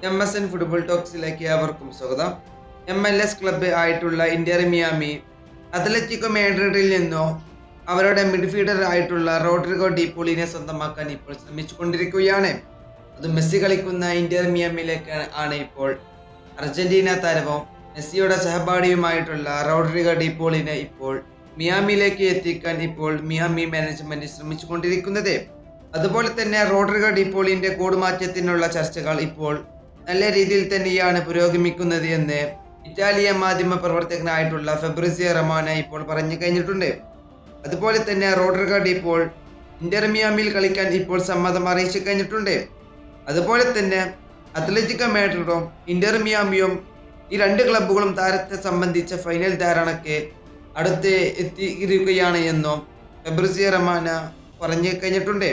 MSN football ടോക്സിലേക്ക് അവർക്കും സ്വാഗതം. MLS club ആയിട്ടുള്ള ഇന്റർ മിയാമി അത്ലറ്റിക്കോ മാഡ്രിഡിൽ നിന്നോ അവരുടെ മിഡ്ഫീൽഡർ ആയിട്ടുള്ള റോഡ്രിഗോ ഡിപോളിനെ സ്വന്തമാക്കാൻ ഇപ്പോൾ ശ്രമിച്ചുകൊണ്ടിരിക്കുകയാണ്. അത് മെസ്സി കളിക്കുന്ന ഇന്റർ മിയാമിയിലേക്ക് ആണ് ഇപ്പോൾ അർജന്റീന താരവും മെസ്സിയുടെ സഹപാഠിയുമായിട്ടുള്ള റോഡ്രിഗോ ഡിപോളിനെ ഇപ്പോൾ മിയാമിയിലേക്ക് എത്തിക്കാൻ ഇപ്പോൾ മിയാമി മാനേജ്മെന്റ് ശ്രമിച്ചുകൊണ്ടിരിക്കുന്നത്. അതുപോലെ തന്നെ റോഡ്രിഗോ ഡിപോളിന്റെ കൂടുമാറ്റത്തിനുള്ള ചർച്ചകൾ ഇപ്പോൾ നല്ല രീതിയിൽ തന്നെയാണ് പുരോഗമിക്കുന്നത് എന്ന് ഇറ്റാലിയൻ മാധ്യമ പ്രവർത്തകനായിട്ടുള്ള ഫെബ്രിസിയോ റൊമാനോ ഇപ്പോൾ പറഞ്ഞു കഴിഞ്ഞിട്ടുണ്ട്. അതുപോലെ തന്നെ റോഡ്രിഗോ ഡിപോൾ ഇന്റർ മിയാമിയിൽ കളിക്കാൻ ഇപ്പോൾ സമ്മതം അറിയിച്ചു കഴിഞ്ഞിട്ടുണ്ട്. അതുപോലെ തന്നെ അത്ലറ്റിക്കോ മാഡ്രിഡും ഇന്റർ മിയാമിയും ഈ രണ്ട് ക്ലബ്ബുകളും താരത്തെ സംബന്ധിച്ച ഫൈനൽ ധാരണയ്ക്ക് അടുത്ത് എത്തിയിരിക്കുകയാണ് എന്നും ഫെബ്രിസിയോ റൊമാനോ പറഞ്ഞു കഴിഞ്ഞിട്ടുണ്ട്.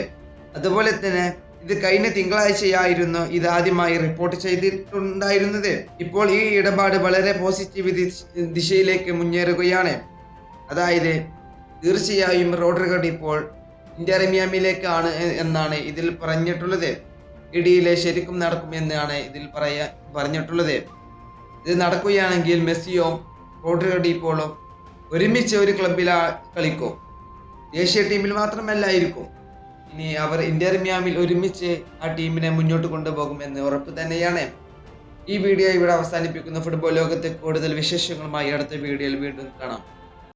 അതുപോലെ തന്നെ ഇത് കഴിഞ്ഞ തിങ്കളാഴ്ചയായിരുന്നു ഇത് ആദ്യമായി റിപ്പോർട്ട് ചെയ്തിട്ടുണ്ടായിരുന്നത്. ഇപ്പോൾ ഈ ഇടപാട് വളരെ പോസിറ്റീവ് ദിശയിലേക്ക് മുന്നേറുകയാണ്. അതായത് തീർച്ചയായും റോഡ്രിഗോ ഡിപോൾ ഇന്റർ മിയാമിയിലേക്കാണ് എന്നാണ് ഇതിൽ പറഞ്ഞിട്ടുള്ളത്. ഈ ഡീല് ശരിക്കും നടക്കും എന്നാണ് ഇതിൽ പറഞ്ഞിട്ടുള്ളത്. ഇത് നടക്കുകയാണെങ്കിൽ മെസ്സിയോ റോഡ്രിഗോ ഡിപോളും ഒരുമിച്ച് ഒരു ക്ലബിൽ കളിക്കും. ദേശീയ ടീമിൽ മാത്രമല്ലായിരിക്കും. ഇനി അവർ ഇന്റർ മിയാമിൽ ഒരുമിച്ച് ആ ടീമിനെ മുന്നോട്ട് കൊണ്ടുപോകും എന്ന് ഉറപ്പ് തന്നെയാണ്. ഈ വീഡിയോ ഇവിടെ അവസാനിപ്പിക്കുന്നു. ഫുട്ബോൾ ലോകത്തെ കൂടുതൽ വിശേഷങ്ങളുമായി അടുത്ത വീഡിയോയിൽ വീണ്ടും കാണാം.